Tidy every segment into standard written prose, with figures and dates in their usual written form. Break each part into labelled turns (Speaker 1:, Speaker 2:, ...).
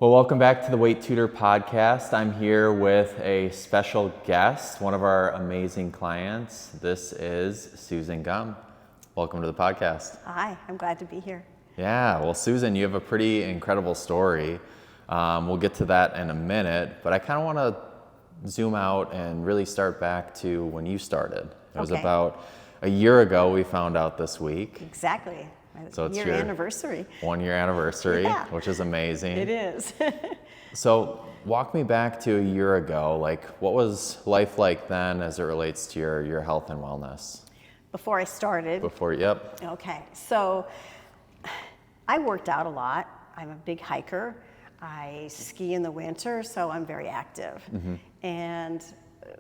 Speaker 1: Well, welcome back to the Weight Tutor podcast. I'm here with a special guest, one of our amazing clients. This is Susan Gum. Welcome to the podcast.
Speaker 2: Hi, I'm glad to be here.
Speaker 1: Yeah, well, Susan, you have a pretty incredible story. We'll get to that in a minute, but I kind of want to zoom out and really start back to when you started. It was about a year ago we found out this week.
Speaker 2: Exactly.
Speaker 1: So it's
Speaker 2: your anniversary.
Speaker 1: 1 year anniversary,
Speaker 2: Yeah.
Speaker 1: which is amazing.
Speaker 2: It is.
Speaker 1: So walk me back to a year ago. Like, what was life like then as it relates to your health and wellness?
Speaker 2: Before I started.
Speaker 1: Yep.
Speaker 2: Okay, so I worked out a lot. I'm a big hiker. I ski in the winter, so I'm very active. And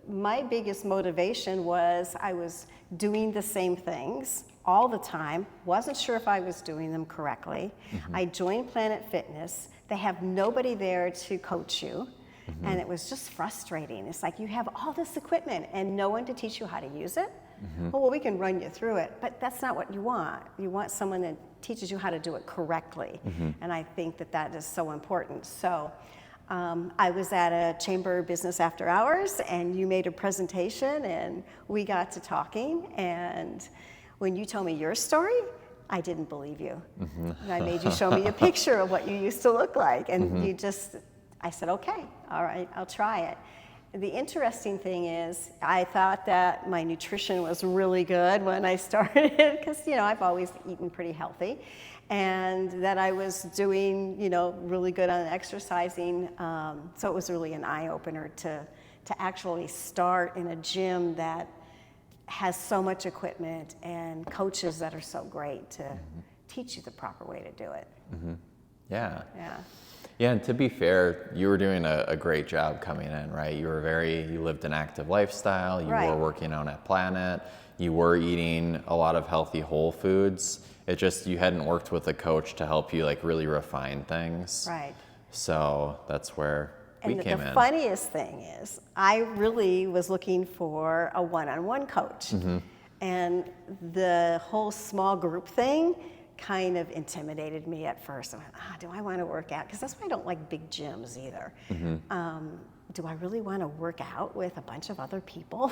Speaker 2: my biggest motivation was I was doing the same things all the time, wasn't sure if I was doing them correctly. I joined Planet Fitness. They have nobody there to coach you, and it was just frustrating. It's like you have all this equipment and no one to teach you how to use it. Well, we can run you through it, but that's not what you want. You want someone that teaches you how to do it correctly, and I think that that is so important. So I was at a chamber business after hours, and you made a presentation, and we got to talking, and when you told me your story, I didn't believe you. And I made you show me a picture of what you used to look like. And I said, okay, all right, I'll try it. The interesting thing is, I thought that my nutrition was really good when I started, because, I've always eaten pretty healthy. And that I was doing, really good on exercising. So it was really an eye-opener to actually start in a gym that has so much equipment and coaches that are so great to teach you the proper way to do it.
Speaker 1: Yeah.
Speaker 2: Yeah,
Speaker 1: and to be fair, you were doing a great job coming in, right? You lived an active lifestyle, you were working out at Planet, you were eating a lot of healthy whole foods. It just, you hadn't worked with a coach to help you really refine things.
Speaker 2: Right.
Speaker 1: So that's where we came in.
Speaker 2: The funniest thing is, I really was looking for a one-on-one coach. And the whole small group thing kind of intimidated me at first. I went, do I want to work out? Because that's why I don't like big gyms either. Do I really want to work out with a bunch of other people?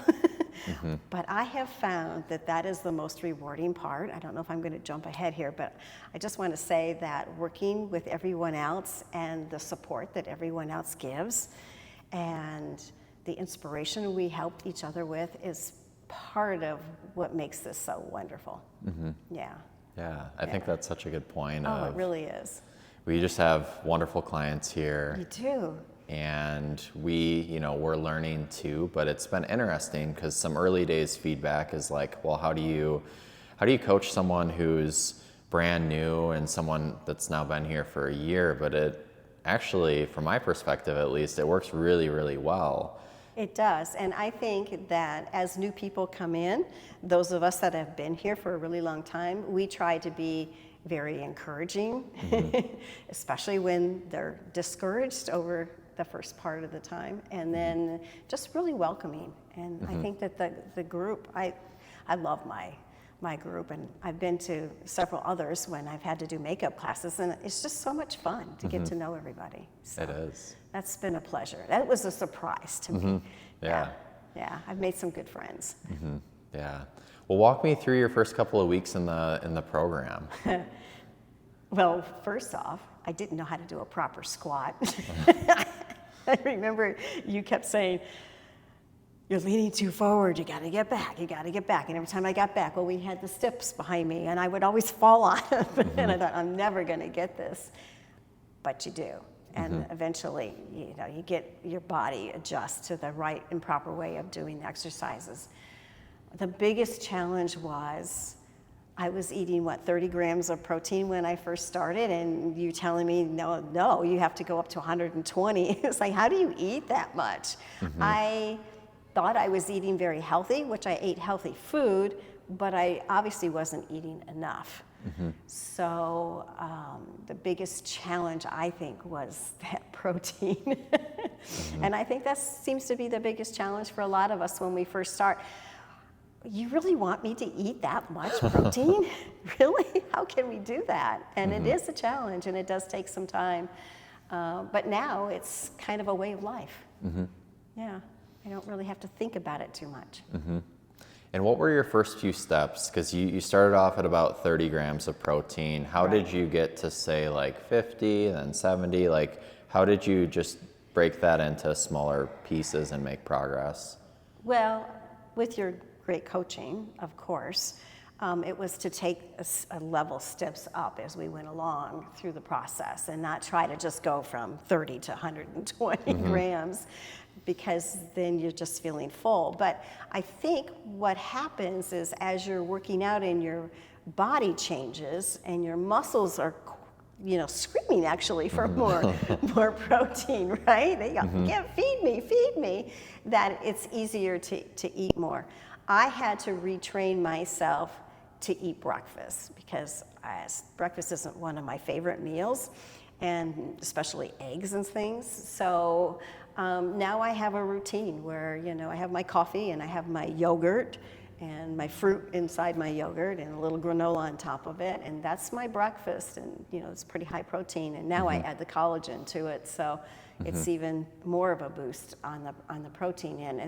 Speaker 2: But I have found that that is the most rewarding part. I don't know if I'm going to jump ahead here, but I just want to say that working with everyone else and the support that everyone else gives and the inspiration we help each other with is part of what makes this so wonderful. Yeah,
Speaker 1: I think that's such a good point.
Speaker 2: it really is.
Speaker 1: We just have wonderful clients here.
Speaker 2: You do.
Speaker 1: And we're learning too, but it's been interesting because some early days feedback is like, well, how do you coach someone who's brand new and someone that's now been here for a year? But it actually, from my perspective at least, it works really, really well.
Speaker 2: It does, and I think that as new people come in, those of us that have been here for a really long time, we try to be very encouraging, especially when they're discouraged over the first part of the time, and then just really welcoming. And I think that the group, I love my group, and I've been to several others when I've had to do makeup classes, and it's just so much fun to get to know everybody. So
Speaker 1: it is.
Speaker 2: That's been a pleasure. That was a surprise to me. Yeah, I've made some good friends.
Speaker 1: Yeah. Well, walk me through your first couple of weeks in the program.
Speaker 2: Well, first off, I didn't know how to do a proper squat. I remember you kept saying, you're leaning too forward, you gotta get back. And every time I got back, we had the steps behind me, and I would always fall on them. And I thought, I'm never gonna get this. But you do. And eventually, you get your body adjust to the right and proper way of doing the exercises. The biggest challenge was I was eating, 30 grams of protein when I first started, and you telling me, no, you have to go up to 120. It's like, how do you eat that much? I thought I was eating very healthy, which I ate healthy food, but I obviously wasn't eating enough. So the biggest challenge, I think, was that protein. And I think that seems to be the biggest challenge for a lot of us when we first start. You really want me to eat that much protein? Really? How can we do that? And it is a challenge, and it does take some time. But now it's kind of a way of life. Yeah, I don't really have to think about it too much.
Speaker 1: And what were your first few steps? Because you started off at about 30 grams of protein. How did you get to say like 50, then 70? Like, how did you just break that into smaller pieces and make progress?
Speaker 2: Well, with your great coaching, of course, it was to take a level steps up as we went along through the process and not try to just go from 30 to 120 grams, because then you're just feeling full. But I think what happens is as you're working out and your body changes and your muscles are, screaming actually for more protein, right? They go, yeah, feed me, that it's easier to eat more. I had to retrain myself to eat breakfast, because breakfast isn't one of my favorite meals, and especially eggs and things. So now I have a routine where, I have my coffee and I have my yogurt and my fruit inside my yogurt and a little granola on top of it, and that's my breakfast. And it's pretty high protein, and now I add the collagen to it, so it's even more of a boost on the protein end.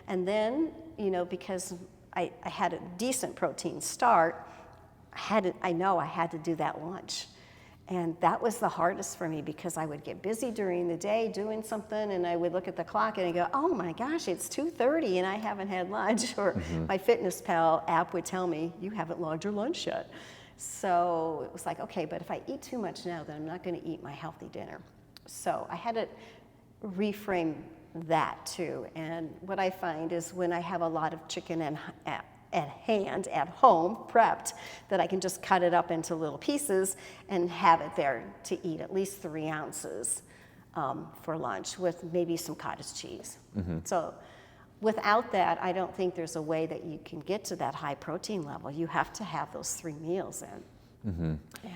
Speaker 2: And then because I had a decent protein start, I know I had to do that lunch. And that was the hardest for me, because I would get busy during the day doing something, and I would look at the clock and I go, oh my gosh, it's 2:30 and I haven't had lunch. Or my FitnessPal app would tell me, you haven't logged your lunch yet. So it was like, okay, but if I eat too much now, then I'm not going to eat my healthy dinner. So I had to reframe that too. And what I find is when I have a lot of chicken at hand, at home, prepped, that I can just cut it up into little pieces and have it there to eat at least 3 ounces for lunch, with maybe some cottage cheese. So without that, I don't think there's a way that you can get to that high protein level. You have to have those 3 meals in. Yeah.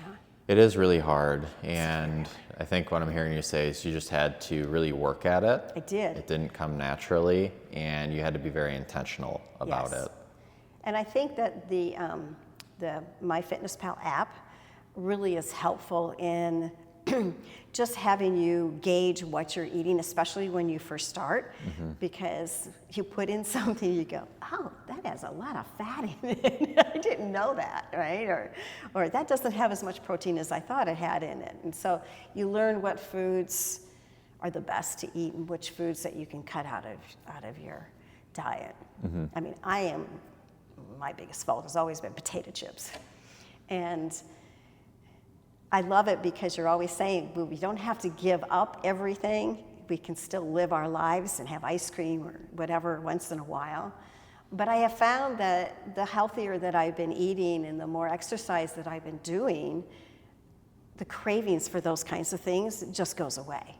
Speaker 1: It is really hard, and I think what I'm hearing you say is you just had to really work at it.
Speaker 2: I did.
Speaker 1: It didn't come naturally, and you had to be very intentional about
Speaker 2: Yes.
Speaker 1: it.
Speaker 2: And I think that the MyFitnessPal app really is helpful in just having you gauge what you're eating, especially when you first start, because you put in something, you go, oh, that has a lot of fat in it. I didn't know that, right? Or that doesn't have as much protein as I thought it had in it. And so you learn what foods are the best to eat and which foods that you can cut out of your diet. I mean, my biggest fault has always been potato chips. And I love it because you're always saying, well, we don't have to give up everything. We can still live our lives and have ice cream or whatever once in a while. But I have found that the healthier that I've been eating and the more exercise that I've been doing, the cravings for those kinds of things just goes away.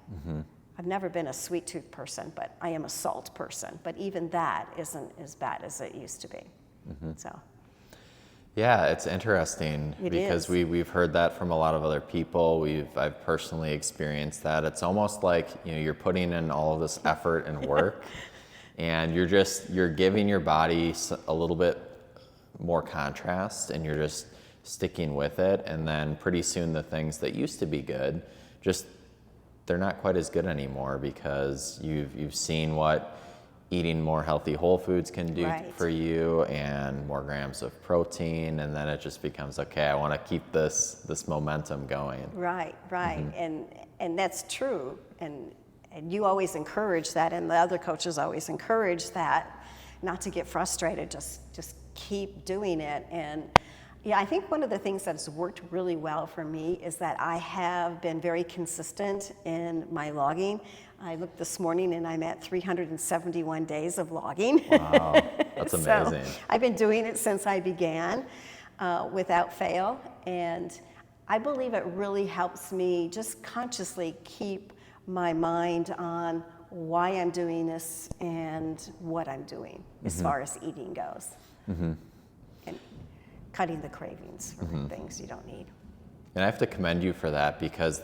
Speaker 2: I've never been a sweet tooth person, but I am a salt person. But even that isn't as bad as it used to be. So.
Speaker 1: Yeah, it's interesting because
Speaker 2: is.
Speaker 1: we've heard that from a lot of other people. I've personally experienced that. It's almost like you're putting in all of this effort and work, and you're giving your body a little bit more contrast, and you're just sticking with it. And then pretty soon the things that used to be good, they're not quite as good anymore, because you've seen what eating more healthy whole foods can do for you, and more grams of protein, and then it just becomes, okay, I want to keep this momentum going.
Speaker 2: Right. And that's true. And you always encourage that, and the other coaches always encourage that, not to get frustrated, just keep doing it. And yeah, I think one of the things that's worked really well for me is that I have been very consistent in my logging. I looked this morning and I'm at 371 days of logging.
Speaker 1: Wow, that's amazing.
Speaker 2: So I've been doing it since I began without fail. And I believe it really helps me just consciously keep my mind on why I'm doing this and what I'm doing as far as eating goes. And cutting the cravings for things you don't need.
Speaker 1: And I have to commend you for that, because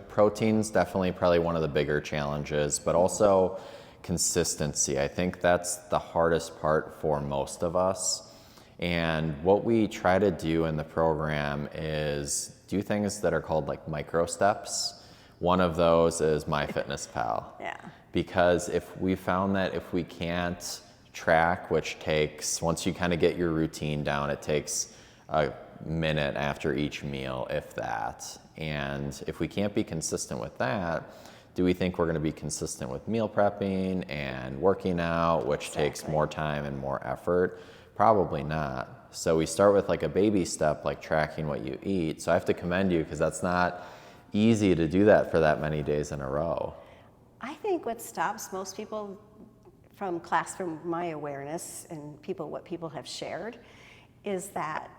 Speaker 1: protein's definitely probably one of the bigger challenges, but also consistency. I think that's the hardest part for most of us. And what we try to do in the program is do things that are called like micro steps, One of those is MyFitnessPal.
Speaker 2: Yeah.
Speaker 1: Because if we found that if we can't track, which takes, once you kind of get your routine down, it takes a minute after each meal, if that. And if we can't be consistent with that, do we think we're going to be consistent with meal prepping and working out, which takes more time and more effort? Probably not. So we start with like a baby step, like tracking what you eat. So I have to commend you because that's not easy to do that for that many days in a row.
Speaker 2: I think what stops most people from my awareness and what people have shared is that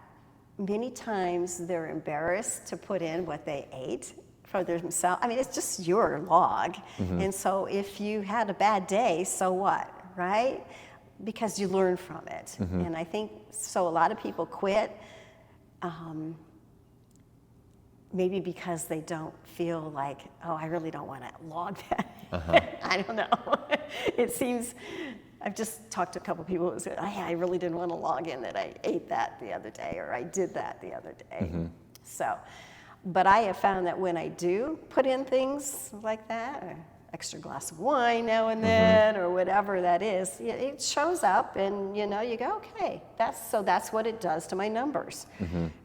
Speaker 2: many times they're embarrassed to put in what they ate for themselves. I mean, it's just your log. And so if you had a bad day, so what, right? Because you learn from it. And I think, so a lot of people quit maybe because they don't feel like, oh, I really don't want to log that. I don't know. It seems, I've just talked to a couple people who said, I really didn't want to log in that I ate that the other day, or I did that the other day. So, but I have found that when I do put in things like that, an extra glass of wine now and then, or whatever that is, it shows up, and you go, okay, that's what it does to my numbers,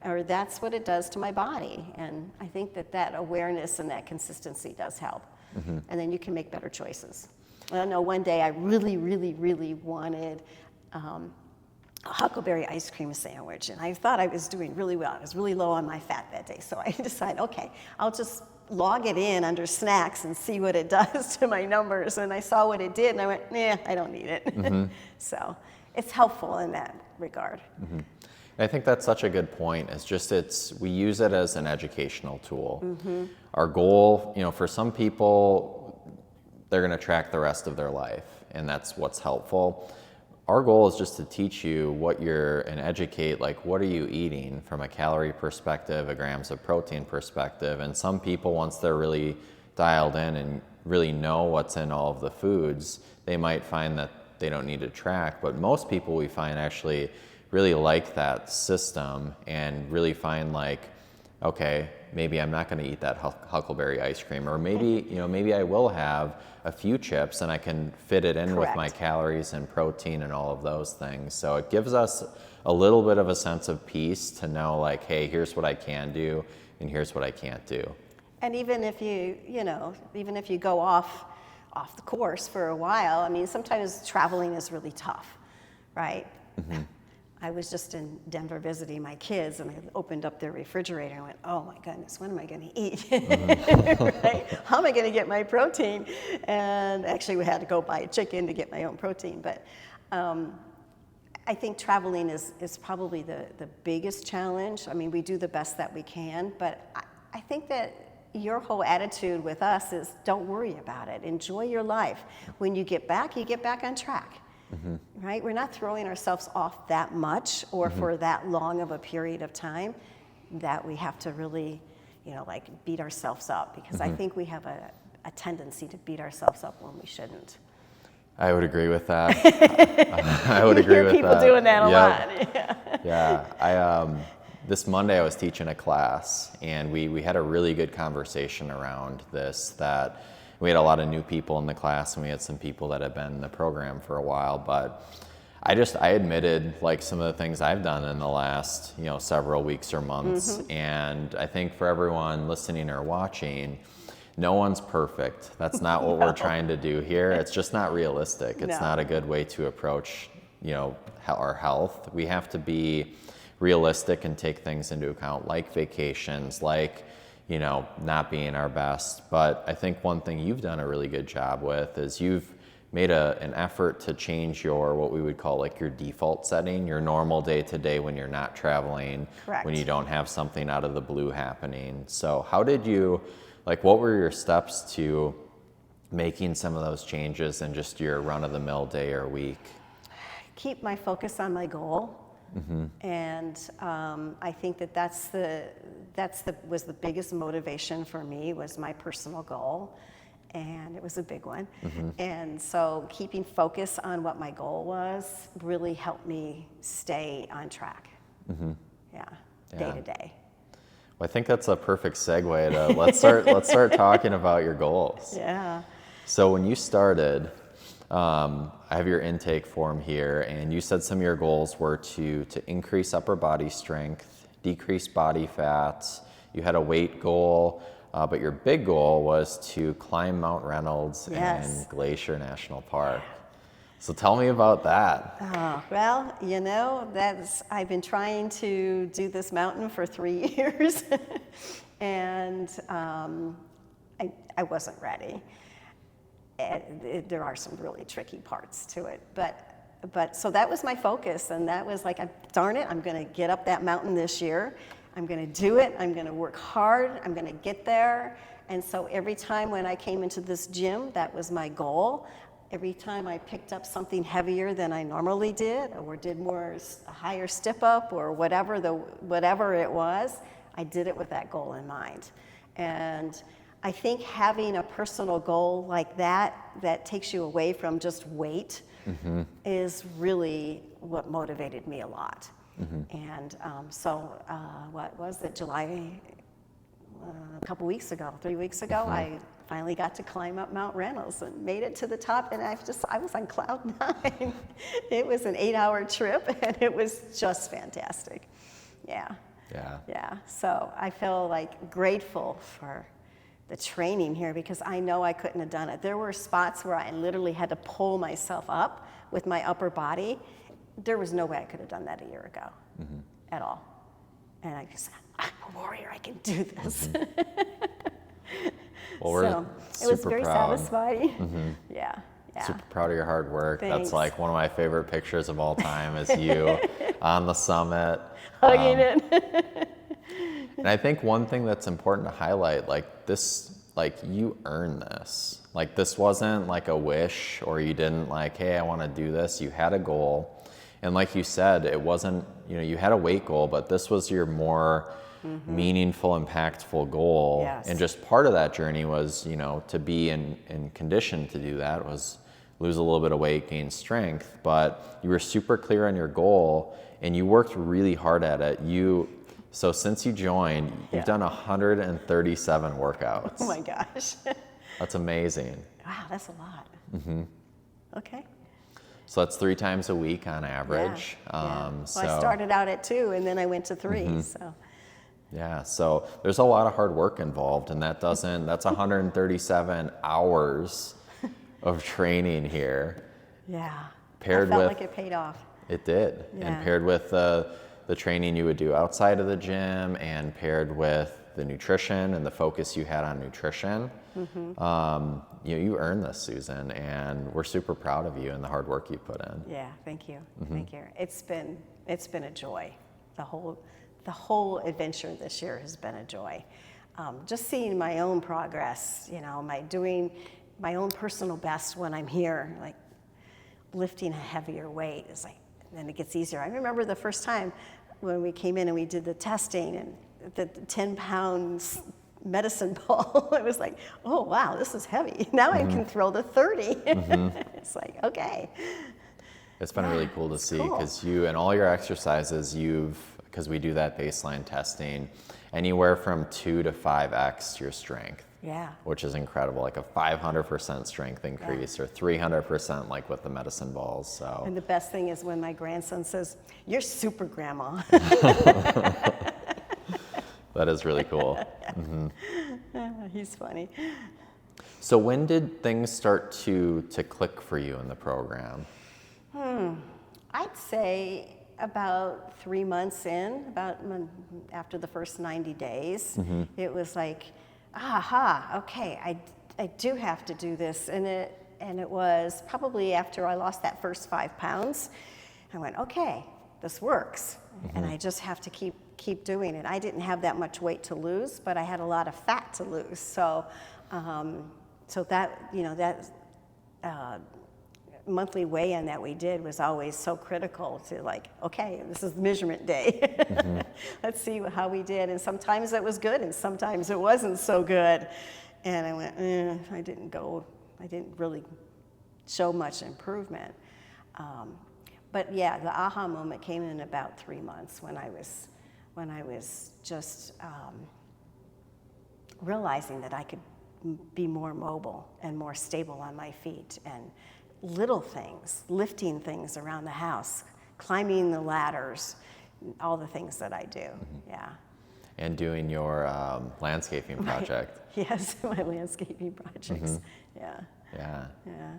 Speaker 2: or that's what it does to my body. And I think that awareness and that consistency does help. And then you can make better choices. I know one day I really, really, really wanted a huckleberry ice cream sandwich, and I thought I was doing really well. I was really low on my fat that day, so I decided, okay, I'll just log it in under snacks and see what it does to my numbers. And I saw what it did, and I went, nah, I don't need it. So it's helpful in that regard.
Speaker 1: I think that's such a good point. We use it as an educational tool. Our goal, for some people, they're going to track the rest of their life, and that's what's helpful. Our goal is just to teach you and educate, like, what are you eating from a calorie perspective, a grams of protein perspective. And some people, once they're really dialed in and really know what's in all of the foods, they might find that they don't need to track. But most people, we find, actually really like that system and really find like, okay, maybe I'm not going to eat that huckleberry ice cream, or maybe I will have a few chips and I can fit it in with my calories and protein and all of those things. So it gives us a little bit of a sense of peace to know, like, hey, here's what I can do and here's what I can't do. And
Speaker 2: even if you go off the course for a while, I mean, sometimes traveling is really tough, right? I was just in Denver visiting my kids, and I opened up their refrigerator and went, oh my goodness, what am I going to eat? Right? How am I going to get my protein? And actually we had to go buy a chicken to get my own protein. But I think traveling is probably the biggest challenge. I mean, we do the best that we can, but I think that your whole attitude with us is don't worry about it. Enjoy your life. When you get back on track. Right? We're not throwing ourselves off that much or for that long of a period of time that we have to really, beat ourselves up, because I think we have a tendency to beat ourselves up when we shouldn't.
Speaker 1: I would agree with that. I would agree with that.
Speaker 2: People doing that a lot.
Speaker 1: Yeah. This Monday I was teaching a class, and we had a really good conversation around this, that we had a lot of new people in the class, and we had some people that had been in the program for a while. But I admitted like some of the things I've done in the last, several weeks or months. And I think for everyone listening or watching, no one's perfect. That's not what we're trying to do here. It's just not realistic. It's not a good way to approach, our health. We have to be realistic and take things into account, like vacations, like not being our best. But I think one thing you've done a really good job with is you've made an effort to change what we would call like your default setting, your normal day to day when you're not traveling, when you don't have something out of the blue happening. So what were your steps to making some of those changes in just your run of the mill day or week?
Speaker 2: Keep my focus on my goal. And I think that was the biggest motivation for me, was my personal goal, and it was a big one. And so keeping focus on what my goal was really helped me stay on track. Day to day.
Speaker 1: I think that's a perfect segue to let's start talking about your goals.
Speaker 2: Yeah.
Speaker 1: So when you started, I have your intake form here, and you said some of your goals were to increase upper body strength, decrease body fat. You had a weight goal, but your big goal was to climb Mount Reynolds
Speaker 2: Yes.
Speaker 1: and Glacier National Park. So tell me about that.
Speaker 2: Well, I've been trying to do this mountain for 3 years, and I wasn't ready. There are some really tricky parts to it, but so that was my focus, and that was like, darn it, I'm going to get up that mountain this year. I'm going to do it. I'm going to work hard. I'm going to get there. And so every time when I came into this gym, that was my goal. Every time I picked up something heavier than I normally did, or did a higher step up, or whatever it was, I did it with that goal in mind. And I think having a personal goal like that takes you away from just weight, is really what motivated me a lot. And what was it, July, a couple weeks ago, 3 weeks ago, I finally got to climb up Mount Reynolds and made it to the top, and I was on cloud 9. It was an 8-hour trip, and it was just fantastic. Yeah. So I feel like grateful for the training here, because I know I couldn't have done it. There were spots where I literally had to pull myself up with my upper body. There was no way I could have done that a year ago at all. And I just, I'm a warrior, I can do this.
Speaker 1: Well, we're
Speaker 2: So it was
Speaker 1: super
Speaker 2: very
Speaker 1: proud.
Speaker 2: satisfying. Yeah.
Speaker 1: Super proud of your hard work.
Speaker 2: Thanks.
Speaker 1: That's like one of my favorite pictures of all time is you on the summit.
Speaker 2: Hugging it.
Speaker 1: And I think one thing that's important to highlight, like this, like you earned this. Like this wasn't like a wish, or you didn't like, hey, I want to do this. You had a goal. And like you said, it wasn't, you had a weight goal, but this was your more meaningful, impactful goal.
Speaker 2: Yes.
Speaker 1: And just part of that journey was, to be in condition to do that was lose a little bit of weight, gain strength, but you were super clear on your goal and you worked really hard at it. So since you joined, you've done 137 workouts.
Speaker 2: Oh my gosh.
Speaker 1: That's amazing.
Speaker 2: Wow, that's a lot. Okay.
Speaker 1: So that's 3 times a week on average.
Speaker 2: Well, I started out at 2 and then I went to 3. So
Speaker 1: Yeah, so there's a lot of hard work involved, and that's 137 hours of training here.
Speaker 2: yeah,
Speaker 1: Paired
Speaker 2: I felt
Speaker 1: with,
Speaker 2: like it paid off.
Speaker 1: It did,
Speaker 2: Yeah.
Speaker 1: and paired with the training you would do outside of the gym, and paired with the nutrition and the focus you had on nutrition, you earned this, Susan, and we're super proud of you and the hard work you put in.
Speaker 2: Yeah, thank you, thank you. It's been a joy. The whole adventure this year has been a joy. Just seeing my own progress, doing my own personal best when I'm here, like lifting a heavier weight is like, then it gets easier. I remember the first time when we came in and we did the testing and the 10 pounds medicine ball, it was like, oh wow, this is heavy. Now I can throw the 30. It's like, okay.
Speaker 1: It's been really cool to see
Speaker 2: cool.
Speaker 1: because you and all your exercises, because we do that baseline testing, anywhere from 2 to 5x your strength.
Speaker 2: Yeah.
Speaker 1: Which is incredible, like a 500% strength increase or 300% like with the medicine balls. So.
Speaker 2: And the best thing is when my grandson says, "You're super, Grandma."
Speaker 1: That is really cool.
Speaker 2: He's funny.
Speaker 1: So when did things start to click for you in the program?
Speaker 2: I'd say about 3 months in, after the first 90 days, it was like, okay, I do have to do this. And it was probably after I lost that first 5 pounds, I went, okay, this works. And I just have to keep doing it. I didn't have that much weight to lose, but I had a lot of fat to lose. So that monthly weigh-in that we did was always so critical to like, okay, this is measurement day. Let's see how we did. And sometimes it was good and sometimes it wasn't so good. And I went, I didn't really show much improvement. But yeah, the aha moment came in about 3 months when I was when I was just realizing that I could be more mobile and more stable on my feet, and little things, lifting things around the house, climbing the ladders, all the things that I do. Yeah.
Speaker 1: And doing your landscaping project.
Speaker 2: Yes, my landscaping projects. Yeah.
Speaker 1: Yeah.
Speaker 2: Yeah.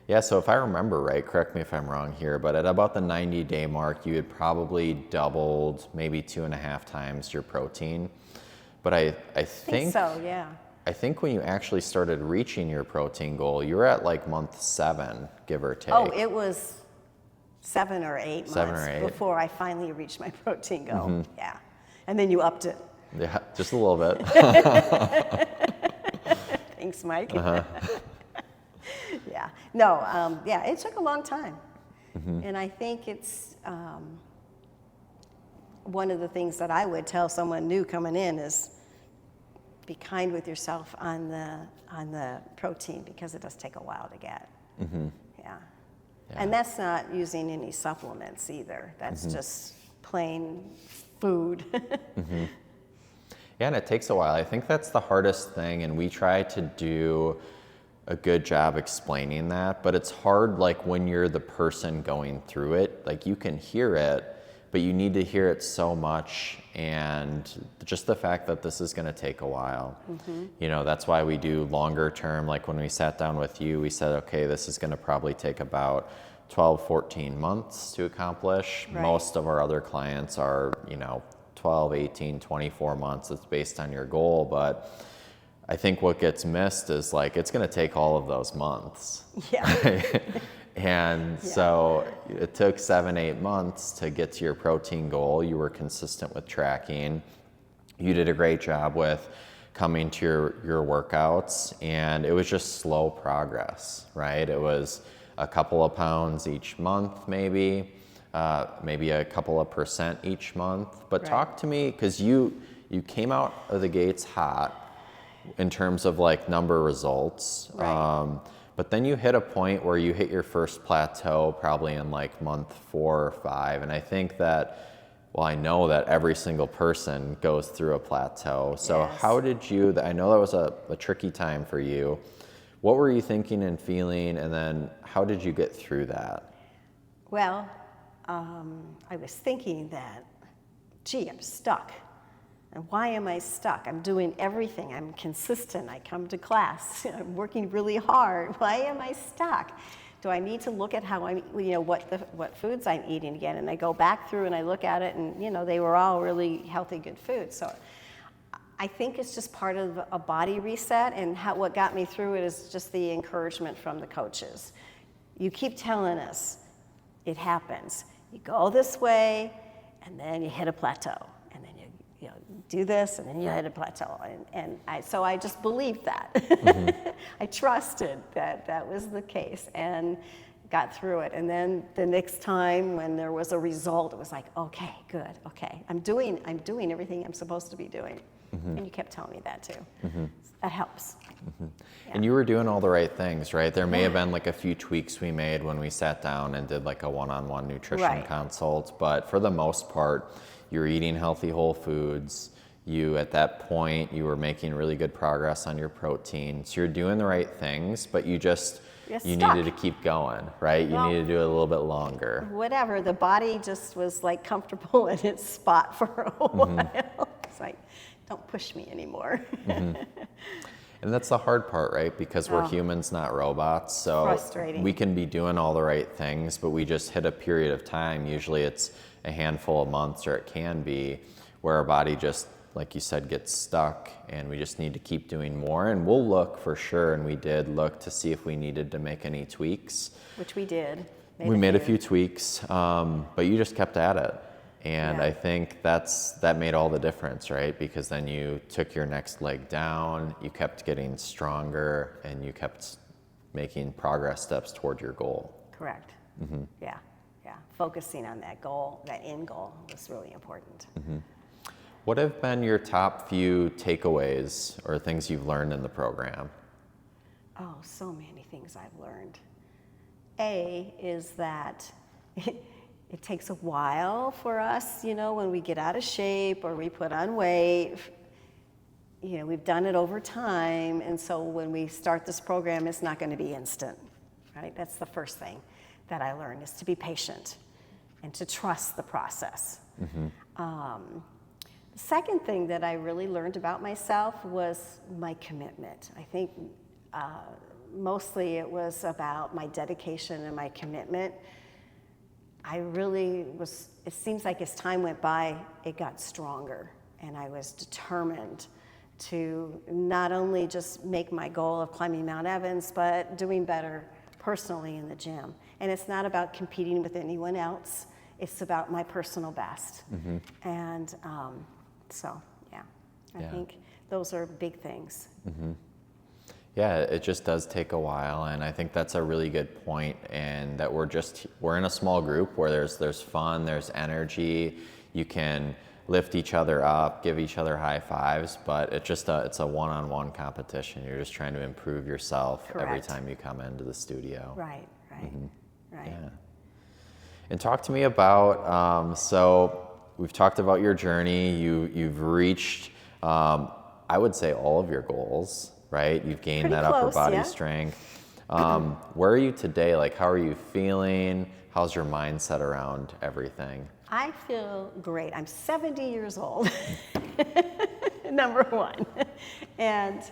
Speaker 1: Yeah, so if I remember right, correct me if I'm wrong here, but at about the 90-day mark, you had probably doubled, maybe 2.5 times your protein. But I think
Speaker 2: So, yeah.
Speaker 1: I think when you actually started reaching your protein goal, you were at like month 7, give or take.
Speaker 2: Oh, it was 7 or 8 months
Speaker 1: 7 or 8.
Speaker 2: before I finally reached my protein goal. Yeah. And then you upped it.
Speaker 1: Yeah, just a little bit.
Speaker 2: Thanks, Mike. Yeah. No, yeah, it took a long time. And I think it's one of the things that I would tell someone new coming in is be kind with yourself on the protein, because it does take a while to get. Yeah. And that's not using any supplements either. That's just plain food.
Speaker 1: Yeah, and it takes a while. I think that's the hardest thing, and we try to do a good job explaining that, but it's hard like when you're the person going through it. Like you can hear it, but you need to hear it so much, and just the fact that this is going to take a while. You know, that's why we do longer term. Like when we sat down with you, we said, okay, this is going to probably take about 12, 14 months to accomplish.
Speaker 2: Right.
Speaker 1: Most of our other clients are, 12, 18, 24 months. It's based on your goal, but I think what gets missed is like, it's going to take all of those months.
Speaker 2: Yeah.
Speaker 1: And so it took 7, 8 months to get to your protein goal. You were consistent with tracking. You did a great job with coming to your workouts, and it was just slow progress, right? It was a couple of pounds each month, maybe a couple of percent each month. But talk to me, because you came out of the gates hot in terms of like number results.
Speaker 2: Right.
Speaker 1: But then you hit a point where you hit your first plateau probably in like month 4 or 5. And I think that, well, I know that every single person goes through a plateau. So
Speaker 2: Yes.
Speaker 1: how did you, I know that was a tricky time for you. What were you thinking and feeling? And then how did you get through that?
Speaker 2: Well, I was thinking that, gee, I'm stuck. And why am I stuck? I'm doing everything. I'm consistent. I come to class. I'm working really hard. Why am I stuck? Do I need to look at how I'm, what foods I'm eating again? And I go back through and I look at it, and they were all really healthy, good foods. So I think it's just part of a body reset, and what got me through it is just the encouragement from the coaches. You keep telling us it happens. You go this way, and then you hit a plateau, and then you do this, and then you hit a plateau, so I just believed that. I trusted that was the case, and got through it. And then the next time when there was a result, it was like, okay, good, okay, I'm doing everything I'm supposed to be doing. And you kept telling me that too. That helps. Yeah.
Speaker 1: And you were doing all the right things, right? There may have been like a few tweaks we made when we sat down and did like a one-on-one nutrition consult, but for the most part, you were eating healthy whole foods. At that point, you were making really good progress on your protein. So you're doing the right things, but you needed to keep going, right? You needed to do it a little bit longer.
Speaker 2: Whatever, the body just was like comfortable in its spot for a while. It's like, don't push me anymore.
Speaker 1: And that's the hard part, right? Because we're humans, not robots. So
Speaker 2: Frustrating.
Speaker 1: we can be doing all the right things, but we just hit a period of time. Usually it's a handful of months, or it can be, where our body just, like you said, gets stuck, and we just need to keep doing more. And we'll look for sure, and we did look to see if we needed to make any tweaks.
Speaker 2: Which we did.
Speaker 1: We made a few tweaks, but you just kept at it. And
Speaker 2: Yeah.
Speaker 1: I think that made all the difference, right? Because then you took your next leg down, you kept getting stronger, and you kept making progress steps toward your goal.
Speaker 2: Correct. Yeah. Focusing on that goal, that end goal, was really important.
Speaker 1: What have been your top few takeaways or things you've learned in the program?
Speaker 2: Oh, so many things I've learned. A is that It takes a while for us, when we get out of shape or we put on weight. We've done it over time, and so when we start this program, it's not going to be instant, right? That's the first thing that I learned, is to be patient and to trust the process. The second thing that I really learned about myself was my commitment. I think mostly it was about my dedication and my commitment. It seems like as time went by, it got stronger, and I was determined to not only just make my goal of climbing Mount Evans, but doing better personally in the gym. And it's not about competing with anyone else. It's about my personal best. And I think those are big things.
Speaker 1: Yeah, it just does take a while, and I think that's a really good point, and that we're in a small group where there's fun, there's energy, you can lift each other up, give each other high fives, but it's a one-on-one competition. You're just trying to improve yourself every time you come into the studio.
Speaker 2: Right.
Speaker 1: Yeah. And talk to me about, so we've talked about your journey. You've reached, I would say, all of your goals, right? You've gained
Speaker 2: Pretty
Speaker 1: that upper
Speaker 2: close,
Speaker 1: body
Speaker 2: yeah.
Speaker 1: strength. Where are you today? Like, how are you feeling? How's your mindset around everything?
Speaker 2: I feel great. I'm 70 years old, number one. And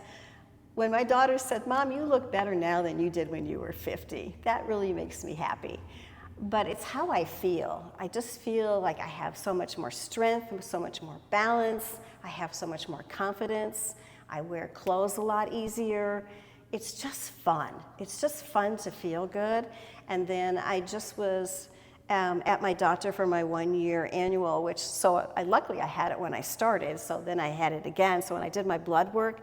Speaker 2: when my daughter said, "Mom, you look better now than you did when you were 50, that really makes me happy. But it's how I feel. I just feel like I have so much more strength, so much more balance. I have so much more confidence. I wear clothes a lot easier. It's just fun. It's just fun to feel good. And then I just was at my doctor for my 1-year annual, luckily I had it when I started, so then I had it again. So when I did my blood work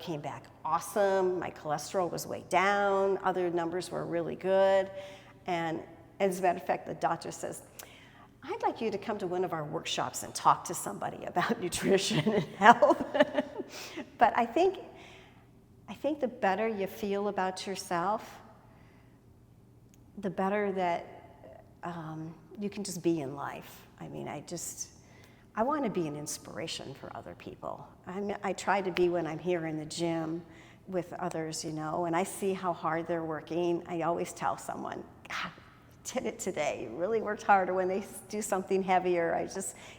Speaker 2: came back awesome. My cholesterol was way down. Other numbers were really good. And as a matter of fact, the doctor says, "I'd like you to come to one of our workshops and talk to somebody about nutrition and health." But I think the better you feel about yourself, the better that you can just be in life. I mean, I want to be an inspiration for other people. I try to be when I'm here in the gym with others, and I see how hard they're working. I always tell someone, "God, did it today. You really worked harder." When they do something heavier,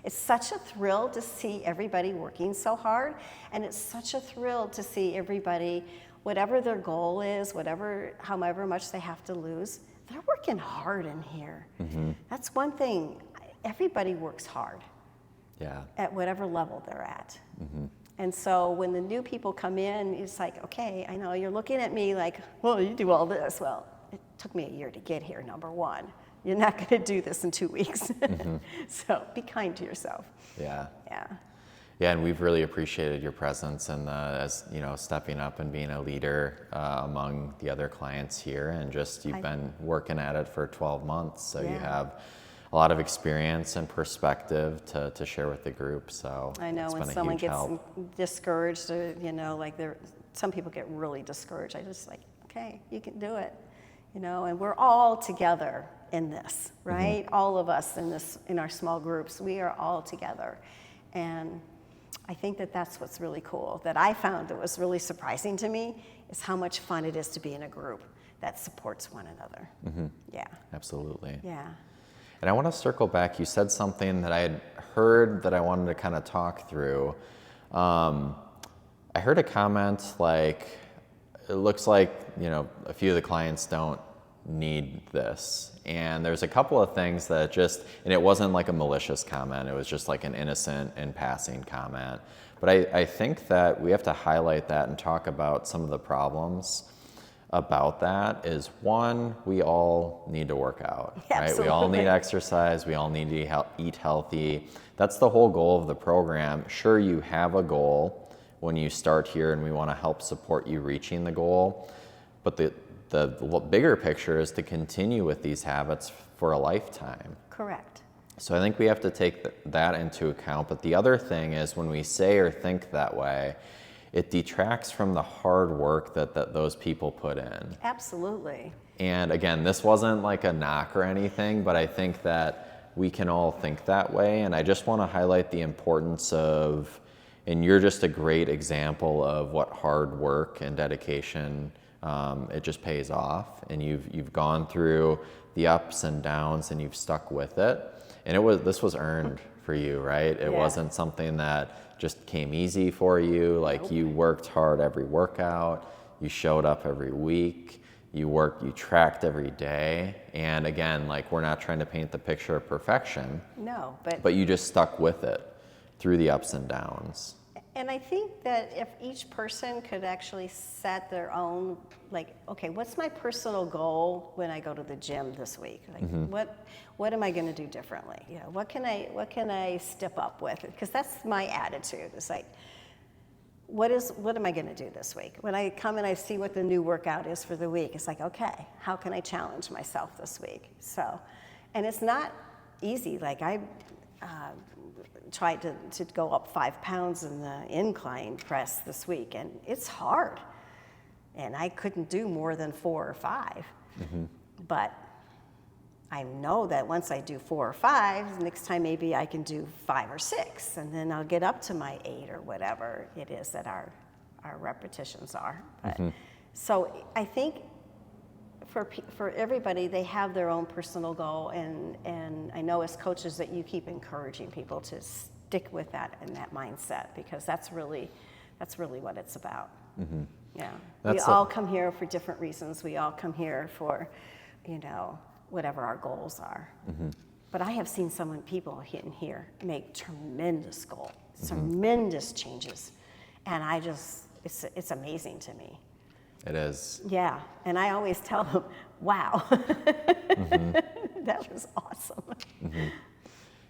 Speaker 2: it's such a thrill to see everybody working so hard, and it's such a thrill to see everybody, whatever their goal is, however much they have to lose, they're working hard in here. That's one thing. Everybody works hard.
Speaker 1: Yeah.
Speaker 2: At whatever level they're at. And so when the new people come in, it's like, okay, I know you're looking at me like, well, you do all this. Well, it took me a year to get here, number one. You're not going to do this in 2 weeks. So be kind to yourself.
Speaker 1: Yeah.
Speaker 2: Yeah.
Speaker 1: Yeah, and we've really appreciated your presence and as stepping up and being a leader among the other clients here, and you've been working at it for 12 months, so you have a lot of experience and perspective to share with the group. So
Speaker 2: I know
Speaker 1: it's
Speaker 2: when
Speaker 1: been a
Speaker 2: someone
Speaker 1: huge
Speaker 2: gets
Speaker 1: help.
Speaker 2: discouraged, some people get really discouraged. I just like, okay, you can do it, and we're all together in this, right? All of us in our small groups, we are all together, and I think that's what's really cool. That I found that was really surprising to me is how much fun it is to be in a group that supports one another. Yeah.
Speaker 1: Absolutely.
Speaker 2: Yeah.
Speaker 1: And I want to circle back. You said something that I had heard that I wanted to kind of talk through. I heard a comment like, it looks like, a few of the clients don't need this. And there's a couple of things that and it wasn't like a malicious comment, it was just like an innocent and passing comment. But I think that we have to highlight that and talk about some of the problems about that. Is one, we all need to work out, right? We all need exercise, we all need to eat healthy. That's the whole goal of the program. Sure, you have a goal when you start here, and we want to help support you reaching the goal, but the bigger picture is to continue with these habits for a lifetime.
Speaker 2: Correct.
Speaker 1: So I think we have to take that into account. But the other thing is, when we say or think that way, it detracts from the hard work that those people put in.
Speaker 2: Absolutely.
Speaker 1: And again, this wasn't like a knock or anything, but I think that we can all think that way. And I just want to highlight the importance of, and you're just a great example of what hard work and dedication, it just pays off. And you've gone through the ups and downs and you've stuck with it. And this was earned for you, right? It wasn't something that just came easy for you. Like
Speaker 2: Nope.
Speaker 1: you worked hard every workout, you showed up every week, you tracked every day. And again, like we're not trying to paint the picture of perfection,
Speaker 2: No,
Speaker 1: but you just stuck with it through the ups and downs.
Speaker 2: and I think that if each person could actually set their own, like, okay, what's my personal goal when I go to the gym this week? Like, what am I going to do differently? You know, what can I step up with? Because that's my attitude. It's like, what am I going to do this week? When I come and I see what the new workout is for the week, it's like, okay, how can I challenge myself this week? So, and it's not easy. Like I tried to go up 5 pounds in the incline press this week, and it's hard. And I couldn't do more than 4 or 5. But I know that once I do 4 or 5, next time maybe I can do 5 or 6, and then I'll get up to my 8 or whatever it is that our repetitions are. But, so I think for everybody, they have their own personal goal, and I know as coaches that you keep encouraging people to stick with that and that mindset, because that's really what it's about. Yeah, we all come here for different reasons. We all come here for, whatever our goals are. But I have seen people in here make tremendous goals, tremendous changes, and it's amazing to me.
Speaker 1: It is.
Speaker 2: Yeah, and I always tell them, wow, that was awesome.
Speaker 1: Yeah,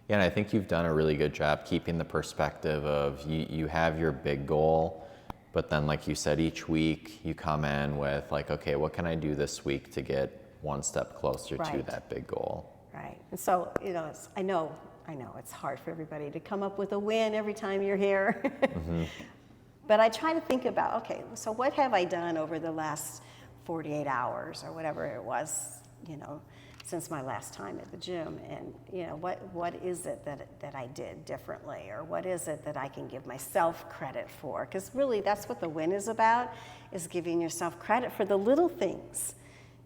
Speaker 1: and I think you've done a really good job keeping the perspective of you have your big goal, but then like you said, each week you come in with like, okay, what can I do this week to get one step closer to that big goal?
Speaker 2: Right, and so, I know it's hard for everybody to come up with a win every time you're here. But I try to think about, okay, so what have I done over the last 48 hours or whatever it was, since my last time at the gym, and what is it that I did differently, or what is it that I can give myself credit for? Because really, that's what the win is about, is giving yourself credit for the little things.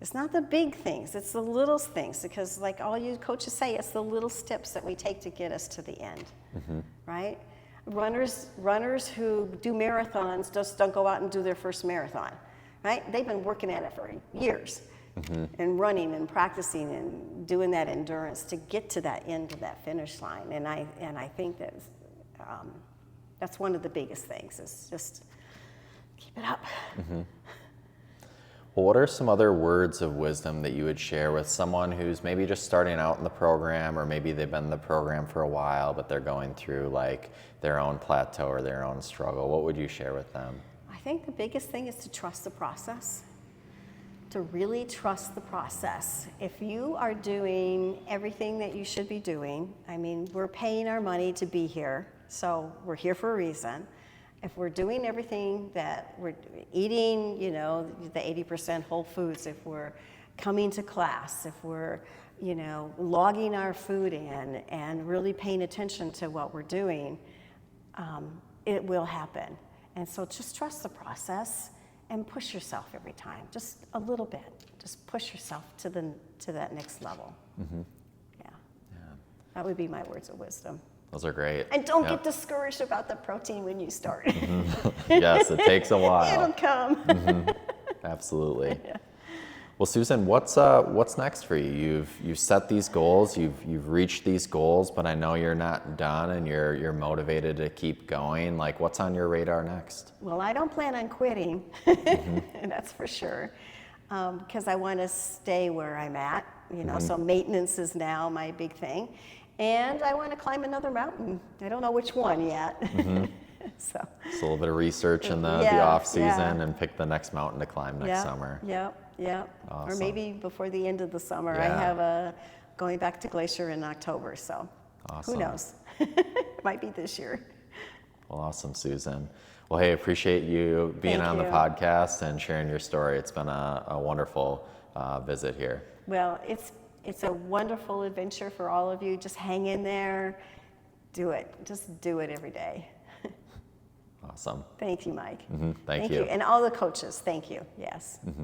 Speaker 2: It's not the big things, it's the little things, because like all you coaches say, it's the little steps that we take to get us to the end, right? Runners who do marathons just don't go out and do their first marathon, right? They've been working at it for years, and running and practicing and doing that endurance to get to that end of that finish line. And I think that's one of the biggest things, is just keep it up.
Speaker 1: Well, what are some other words of wisdom that you would share with someone who's maybe just starting out in the program, or maybe they've been in the program for a while, but they're going through like their own plateau or their own struggle? What would you share with them?
Speaker 2: I think the biggest thing is to trust the process, to really trust the process. If you are doing everything that you should be doing, I mean, we're paying our money to be here, so we're here for a reason. If we're doing everything that we're eating, the 80% whole foods, if we're coming to class, if we're, logging our food in and really paying attention to what we're doing, it will happen. And so just trust the process and push yourself every time, just a little bit. Just push yourself to that next level. Yeah. That would be my words of wisdom.
Speaker 1: Those are great.
Speaker 2: And don't get discouraged about the protein when you start.
Speaker 1: Yes, it takes a while.
Speaker 2: It'll come.
Speaker 1: Absolutely. Well, Susan, what's next for you? You've set these goals, you've reached these goals, but I know you're not done, and you're motivated to keep going. Like, what's on your radar next?
Speaker 2: Well, I don't plan on quitting, that's for sure, because I want to stay where I'm at. So maintenance is now my big thing. And I want to climb another mountain. I don't know which one yet. So
Speaker 1: a little bit of research in the off season, and pick the next mountain to climb next summer.
Speaker 2: Yep.
Speaker 1: Awesome.
Speaker 2: Or maybe before the end of the summer. I have going back to Glacier in October, so
Speaker 1: awesome.
Speaker 2: Who knows? It might be this year.
Speaker 1: Well, awesome, Susan. Well, hey, appreciate you being
Speaker 2: Thank
Speaker 1: on the
Speaker 2: you.
Speaker 1: podcast and sharing your story. It's been a wonderful visit here.
Speaker 2: Well, it's a wonderful adventure for all of you. Just hang in there. Do it. Just do it every day.
Speaker 1: Awesome.
Speaker 2: Thank you, Mike.
Speaker 1: Thank you.
Speaker 2: And all the coaches, thank you. Yes.